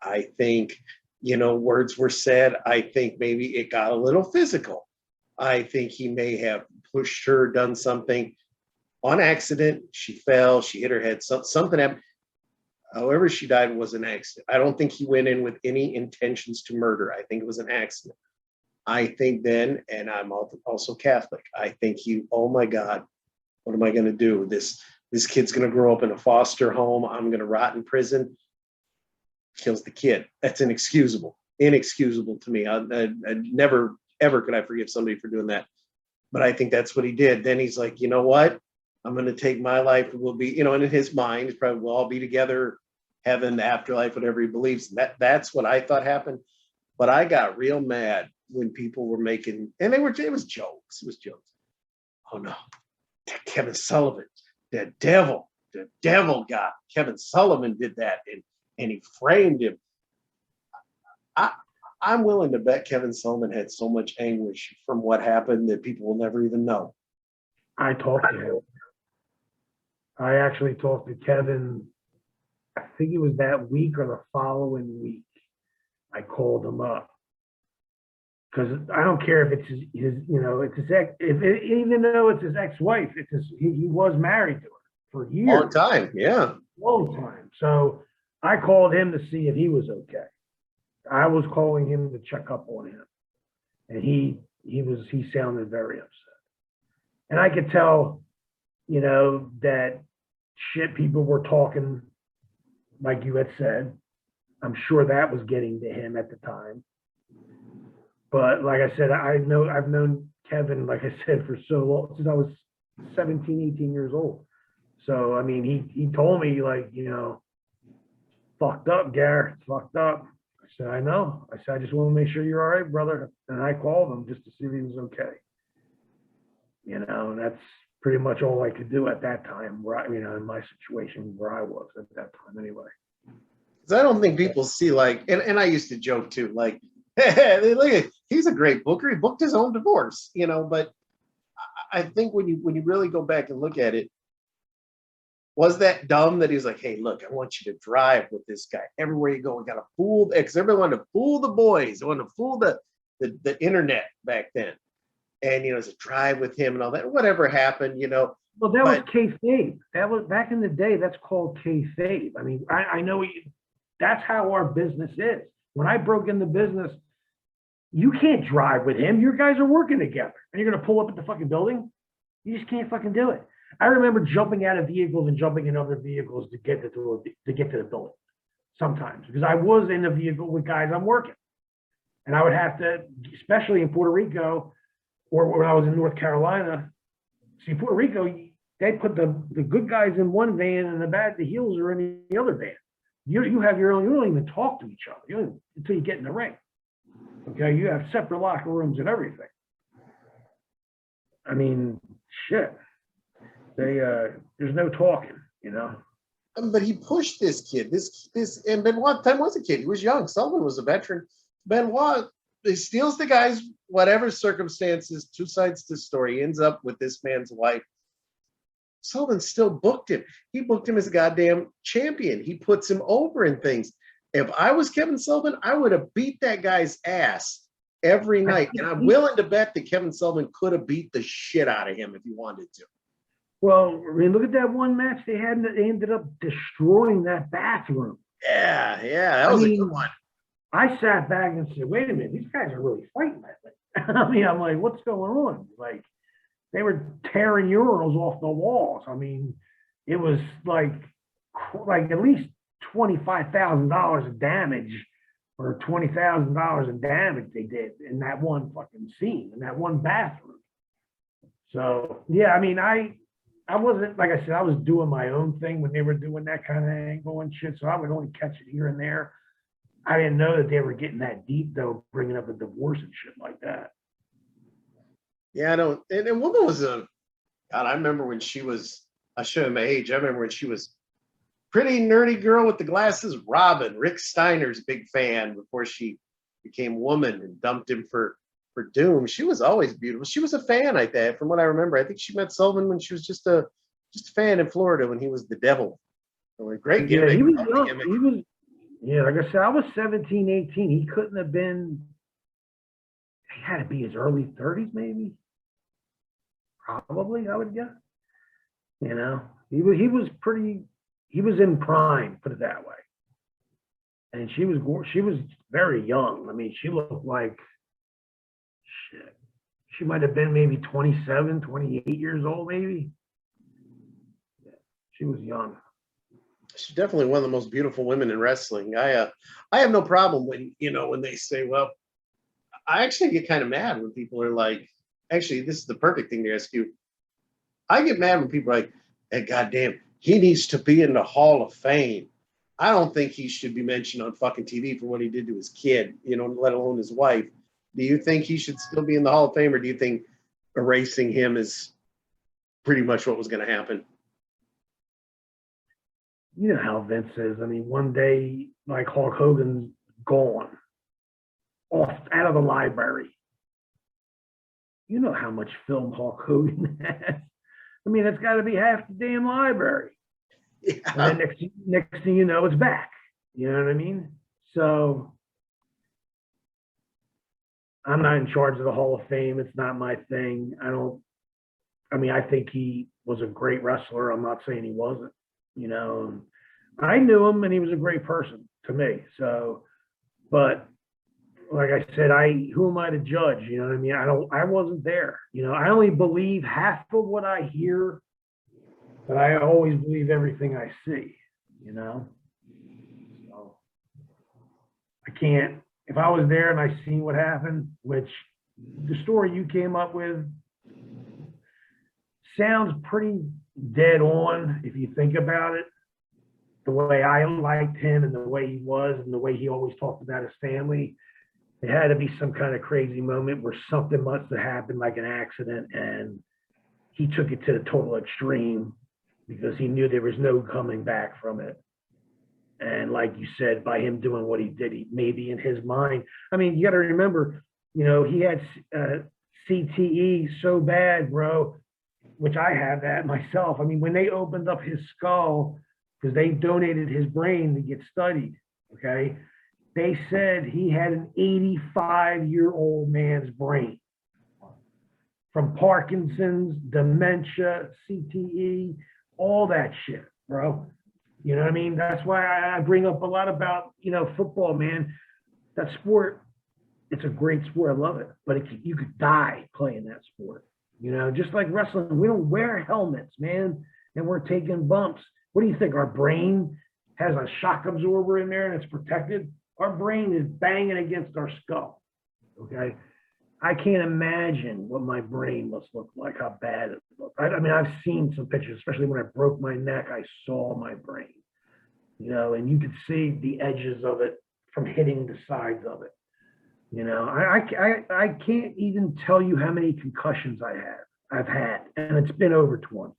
I think, words were said. I think maybe it got a little physical. I think he may have pushed her, done something on accident. She fell, she hit her head, something happened. However she died was an accident. I don't think he went in with any intentions to murder. I think it was an accident. I think then, and I'm also Catholic, I think oh my God, what am I going to do? This kid's going to grow up in a foster home. I'm going to rot in prison. Kills the kid. That's inexcusable to me. I never, ever could I forgive somebody for doing that. But I think that's what he did. Then he's like, you know what? I'm going to take my life. We'll be, you know, and in his mind, it's probably we'll all be together, heaven, afterlife, whatever he believes. That's what I thought happened. But I got real mad when people were making, and it was jokes. It was jokes. Oh no, Kevin Sullivan, the devil got Kevin Sullivan did that, and he framed him. I'm willing to bet Kevin Sullivan had so much anguish from what happened that people will never even know. I talked to him. I actually talked to Kevin. I think it was that week or the following week. I called him up because I don't care if it's his you know, it's his ex, even though it's his ex-wife, he was married to her for years. Long time, yeah. Long time. So I called him to see if he was okay. I was calling him to check up on him, and he sounded very upset. And I could tell, you know, that shit people were talking, like you had said. I'm sure that was getting to him at the time. But like I said, I've known Kevin, like I said, for so long, since I was 17, 18 years old. So, I mean, he told me, like, you know, fucked up, Garrett, fucked up. I said, I know. I said, I just want to make sure you're all right, brother. And I called him just to see if he was okay. You know, and that's pretty much all I could do at that time, where you know, in my situation where I was at that time anyway. Because I don't think people see, like, and I used to joke too, like, hey, look at, he's a great booker. He booked his own divorce, you know. But I think when you really go back and look at it, was that dumb that he was like, hey, look, I want you to drive with this guy everywhere you go. We got to fool, because everybody wanted to fool the boys. They wanted to fool the internet back then. And, you know, it's a drive with him and all that. Whatever happened, you know. Well, that was kayfabe. That was back in the day. That's called kayfabe. I mean, I know that's how our business is. When I broke in the business, you can't drive with him. Your guys are working together, and you're gonna pull up at the fucking building. You just can't fucking do it. I remember jumping out of vehicles and jumping in other vehicles to get to the building sometimes, because I was in the vehicle with guys I'm working, and I would have to, especially in Puerto Rico. Or when I was in North Carolina, see, Puerto Rico, they put the good guys in one van and the heels are in the other van. You have your own, you don't even talk to each other until you get in the ring. Okay, you have separate locker rooms and everything. I mean, shit. There's no talking, you know. But he pushed this kid. And Benoit time was a kid. He was young. Sullivan was a veteran. Benoit, he steals the guy's whatever circumstances, two sides to the story. He ends up with this man's wife. Sullivan still booked him. He booked him as a goddamn champion. He puts him over in things. If I was Kevin Sullivan, I would have beat that guy's ass every night. And I'm willing to bet that Kevin Sullivan could have beat the shit out of him if he wanted to. Well, I mean, look at that one match they had. They ended up destroying that bathroom. Yeah, that was a good one. I sat back and said, wait a minute, these guys are really fighting that thing. I mean, I'm like, what's going on? Like, they were tearing urinals off the walls. I mean, it was like at least $25,000 of damage, or $20,000 in damage they did in that one fucking scene, in that one bathroom. So, yeah, I mean, I wasn't, like I said, I was doing my own thing when they were doing that kind of angle and shit, so I would only catch it here and there. I didn't know that they were getting that deep, though, bringing up a divorce and shit like that. Yeah, I don't. And woman was God, I remember when she was, I show you my age. I remember when she was pretty nerdy girl with the glasses. Robin, Rick Steiner's big fan before she became woman and dumped him for Doom. She was always beautiful. She was a fan, I think, from what I remember. I think she met Sullivan when she was just a fan in Florida when he was the devil. So a great gimmick. Yeah, he was young. Yeah, like I said, I was 17, 18. He couldn't have been, he had to be his early 30s, maybe. Probably, I would guess. You know, he was in prime, put it that way. And she was very young. I mean, she looked like, shit, she might have been maybe 27, 28 years old, maybe. Yeah, she was young. She's definitely one of the most beautiful women in wrestling. I have no problem when they say, well, I actually get kind of mad when people are like, actually, this is the perfect thing to ask you. I get mad when people are like, hey, goddamn, he needs to be in the Hall of Fame. I don't think he should be mentioned on fucking TV for what he did to his kid, let alone his wife. Do you think he should still be in the Hall of Fame, or do you think erasing him is pretty much what was going to happen? You know how Vince is. I mean, one day, like Hulk Hogan's gone, off out of the library. You know how much film Hulk Hogan has. I mean, it's got to be half the damn library. Yeah. And then next thing you know, it's back. You know what I mean? So I'm not in charge of the Hall of Fame. It's not my thing. I think he was a great wrestler. I'm not saying he wasn't. I knew him and he was a great person to me. So, but like I said, who am I to judge? You know what I mean? I wasn't there. I only believe half of what I hear, but I always believe everything I see, So I can't, if I was there and I seen what happened, which the story you came up with sounds pretty dead on if you think about it. The way I liked him and the way he was and the way he always talked about his family, it had to be some kind of crazy moment where something must have happened, like an accident, and he took it to the total extreme because he knew there was no coming back from it. And like you said, by him doing what he did, he maybe in his mind, I mean, you got to remember, he had CTE so bad, bro, which I have that myself. I mean, when they opened up his skull, because they donated his brain to get studied, okay? They said he had an 85-year-old man's brain from Parkinson's, dementia, CTE, all that shit, bro. You know what I mean? That's why I bring up a lot about, football, man. That sport, it's a great sport. I love it. But you could die playing that sport. Just like wrestling, we don't wear helmets, man, and we're taking bumps. What do you think? Our brain has a shock absorber in there and it's protected? Our brain is banging against our skull, okay? I can't imagine what my brain must look like, how bad it looked. I mean, I've seen some pictures, especially when I broke my neck, I saw my brain, and you could see the edges of it from hitting the sides of it. I can't even tell you how many concussions I've had, and it's been over 20,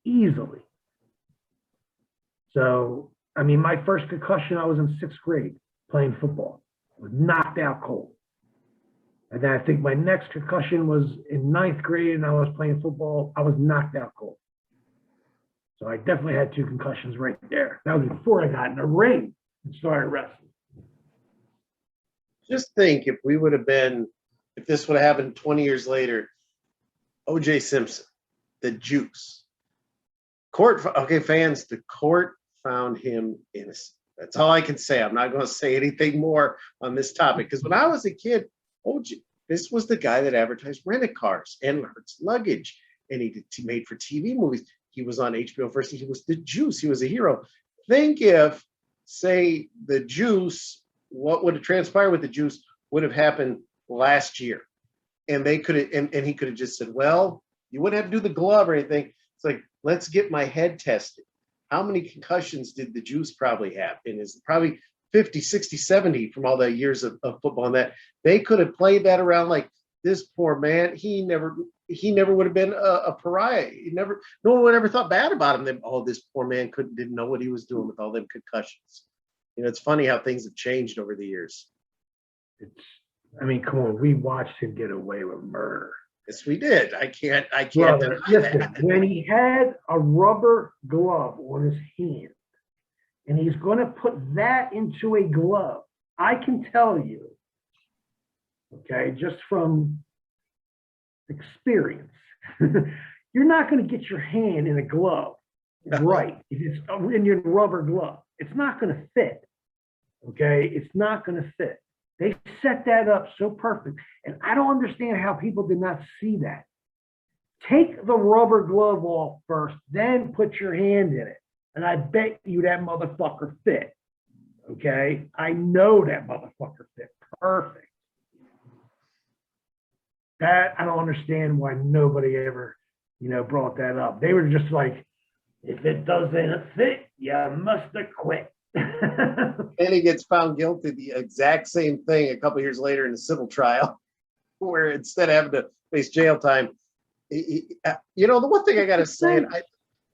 easily. So, I mean, my first concussion, I was in 6th grade playing football. I was knocked out cold. And then I think my next concussion was in 9th grade and I was playing football. I was knocked out cold. So I definitely had 2 concussions right there. That was before I got in the ring and started wrestling. Just think if this would have happened 20 years later, O.J. Simpson, the Juice. Fans, the court found him innocent. That's all I can say. I'm not going to say anything more on this topic because when I was a kid, this was the guy that advertised rent-a-cars and Hertz luggage, and he made for TV movies. He was on HBO first. He was the Juice. He was a hero. Think if, say, the Juice, what would have transpired with the Juice would have happened last year, and they could have, and he could have just said, "Well, you wouldn't have to do the glove or anything." It's like, let's get my head tested. How many concussions did the Juice probably have? And it's probably 50, 60, 70 from all the years of football. And that they could have played that around like this poor man. He never would have been a pariah. No one would ever thought bad about him. This poor man didn't know what he was doing with all them concussions. It's funny how things have changed over the years. Come on, we watched him get away with murder. Yes, we did. I can't Brother, deny listen, that. when he had a rubber glove on his hand, and he's going to put that into a glove, I can tell you, okay, just from experience, you're not going to get your hand in a glove right. If it's in your rubber glove, it's not going to fit, okay? It's not going to fit. They set that up so perfect. And I don't understand how people did not see that. Take the rubber glove off first, then put your hand in it. And I bet you that motherfucker fit. Okay? I know that motherfucker fit perfect. That, I don't understand why nobody ever, brought that up. They were just like, if it doesn't fit, you must have quit. And he gets found guilty of the exact same thing a couple years later in a civil trial, where instead of having to face jail time, the one thing I got to say, and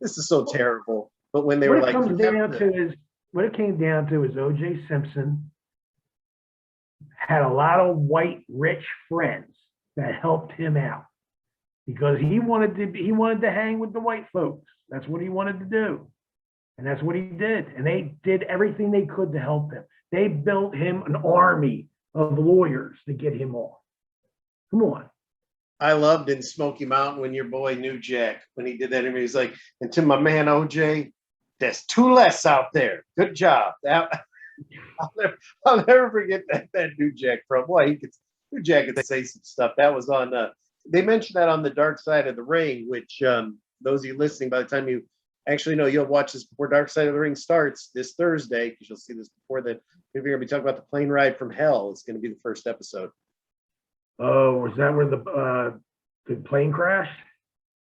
this is so terrible, but when they were like, what it came down to is O.J. Simpson had a lot of white rich friends that helped him out because he wanted to hang with the white folks. That's what he wanted to do. And that's what he did. And they did everything they could to help him. They built him an army of lawyers to get him off. Come on. I loved in Smoky Mountain when your boy New Jack, when he did that interview, he's like, and to my man OJ, there's two less out there. Good job. I'll never forget that New Jack from. Boy, New Jack could say some stuff. That was on, they mentioned that on the Dark Side of the Ring, which those of you listening, by the time you actually know, you'll watch this before Dark Side of the Ring starts this Thursday, because you'll see this before that. We're going to be talking about the plane ride from hell. It's going to be the first episode. Oh, was that where the plane crashed?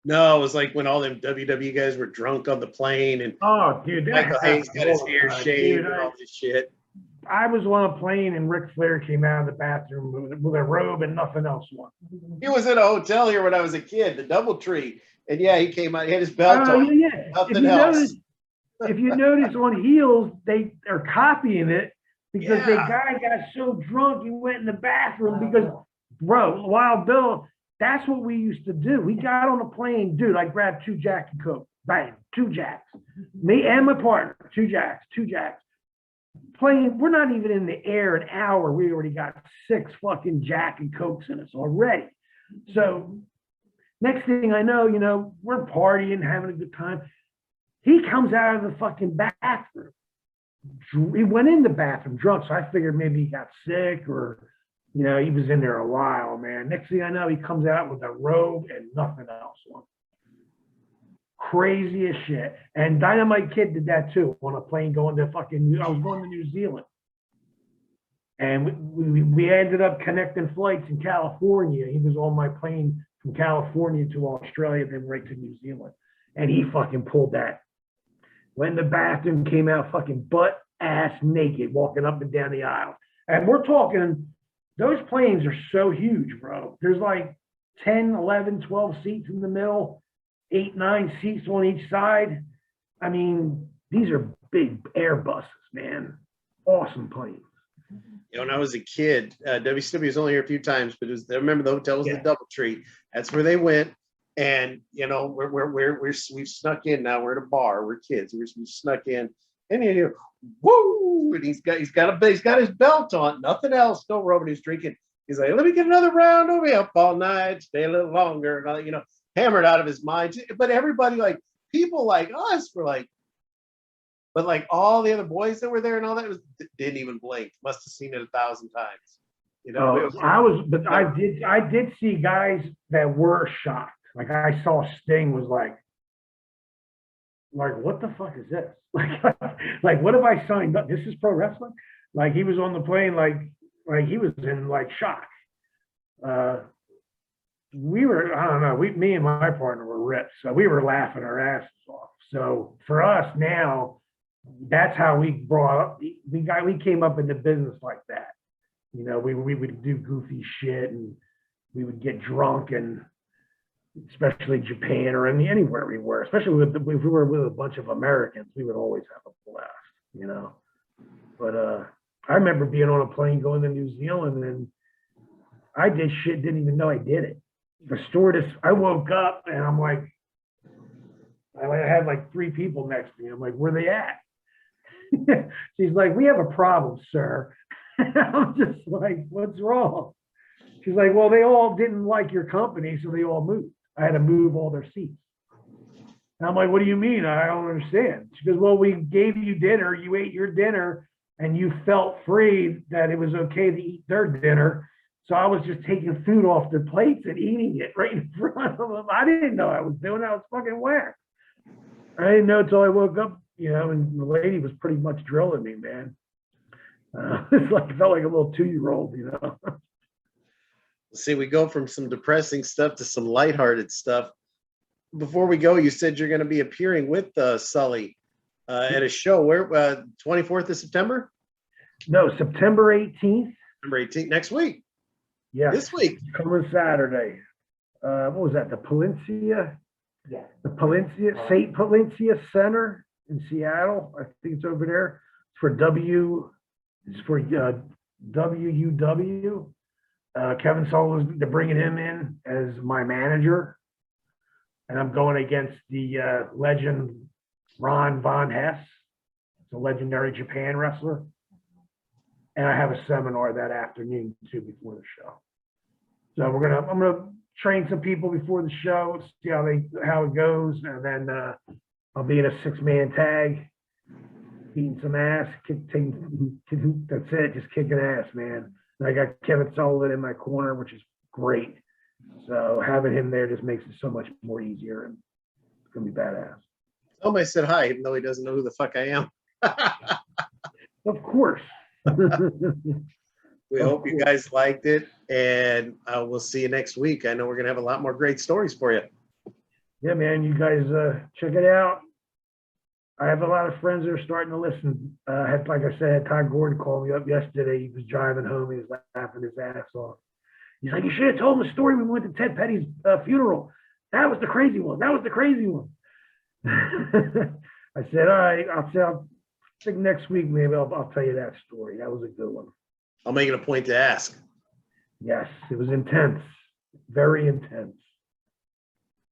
No, it was like when all them WWE guys were drunk on the plane, and dude, Michael Hayes got his hair shaved and all this shit. I was on a plane and Ric Flair came out of the bathroom with a robe and nothing else on. He was in a hotel here when I was a kid, the DoubleTree, and yeah, he came out. He had his belt on. Yeah. Nothing else. If you notice on Heels, they are copying it because the guy got so drunk he went in the bathroom because, bro, Wild Bill. That's what we used to do. We got on a plane, dude. I grabbed 2 Jack and Coke. Bang, 2 Jacks. Me and my partner, 2 Jacks. Plane, we're not even in the air an hour. We already got 6 fucking Jack and Cokes in us already. So next thing I know, we're partying, having a good time. He comes out of the fucking bathroom. He went in the bathroom drunk, so I figured maybe he got sick or he was in there a while, man. Next thing I know, he comes out with a robe and nothing else on. Crazy as shit. And Dynamite Kid did that too on a plane going to I was going to New Zealand. And we ended up connecting flights in California. He was on my plane from California to Australia, then right to New Zealand. And he fucking pulled that. Went in the bathroom, came out fucking butt ass naked, walking up and down the aisle. And we're talking, those planes are so huge, bro. There's like 10, 11, 12 seats in the middle, 8, 9 seats on each side. I mean, these are big Airbuses, man. Awesome planes. When I was a kid, WCW was only here a few times, but I remember the hotel was the DoubleTree. That's where they went. And we've snuck in now. We're at a bar. We're kids. We snuck in, and you hear, woo! And he's got his belt on. Nothing else. No robe. He's drinking. He's like, let me get another round. I'll be up all night, stay a little longer, and all, hammered out of his mind. But everybody, like people like us, were like, but like all the other boys that were there and all that didn't even blink. Must have seen it 1,000 times. I did see guys that were shocked. Like I saw Sting was like, what the fuck is this? Like what have I signed up? This is pro wrestling? Like he was on the plane, like he was in like shock. We were, I don't know, me and my partner were ripped, so we were laughing our asses off. So for us now, that's how we brought up. We came up in the business like that. We would do goofy shit and we would get drunk, and especially Japan or anywhere we were, especially if we were with a bunch of Americans, we would always have a blast, But I remember being on a plane going to New Zealand, and I did shit, didn't even know I did it. The stewardess, I woke up and I'm like, I had like 3 people next to me. I'm like, where they at? She's like, we have a problem, sir. I'm just like, what's wrong? She's like, well, they all didn't like your company, so they all moved. I had to move all their seats. And I'm like, what do you mean? I don't understand. She goes, well, we gave you dinner, you ate your dinner, and you felt free that it was okay to eat their dinner. So I was just taking food off their plates and eating it right in front of them. I didn't know I was doing it. I was fucking whacked. I didn't know until I woke up, and the lady was pretty much drilling me, man. It's like, I felt like a little 2-year-old, See, we go from some depressing stuff to some lighthearted stuff. before we go, you said you're going to be appearing with Sully at a show. Where 24th of September? No, September 18th. September 18th next week. Yeah, This week. coming Saturday. What was that? The Palencia? Yeah. The Palencia, St. Palencia Center in Seattle. I think it's over there. It's for WUW. Kevin Sullivan, they're bringing him in as my manager. And I'm going against the legend Ron Von Hess. It's a legendary Japan wrestler. And I have a seminar that afternoon too before the show. So I'm gonna train some people before the show, see how it goes, and then I'll be in a 6-man tag, beating some ass, that's it, just kicking ass, man. And I got Kevin Sullivan in my corner, which is great. So having him there just makes it so much more easier, and it's gonna be badass. Somebody said hi, even though he doesn't know who the fuck I am. Of course. We hope you guys liked it, and we'll see you next week. I know we're gonna have a lot more great stories for you. Yeah, man, you guys check it out. I have a lot of friends that are starting to listen. Like I said, Todd Gordon called me up yesterday. He was driving home. He was laughing his ass off. He's like, you should have told him the story when we went to Ted Petty's funeral. That was the crazy one. That was the crazy one. I said, all right, I'll think next week, maybe I'll tell you that story. That was a good one. I'll make it a point to ask. Yes, it was intense. Very intense.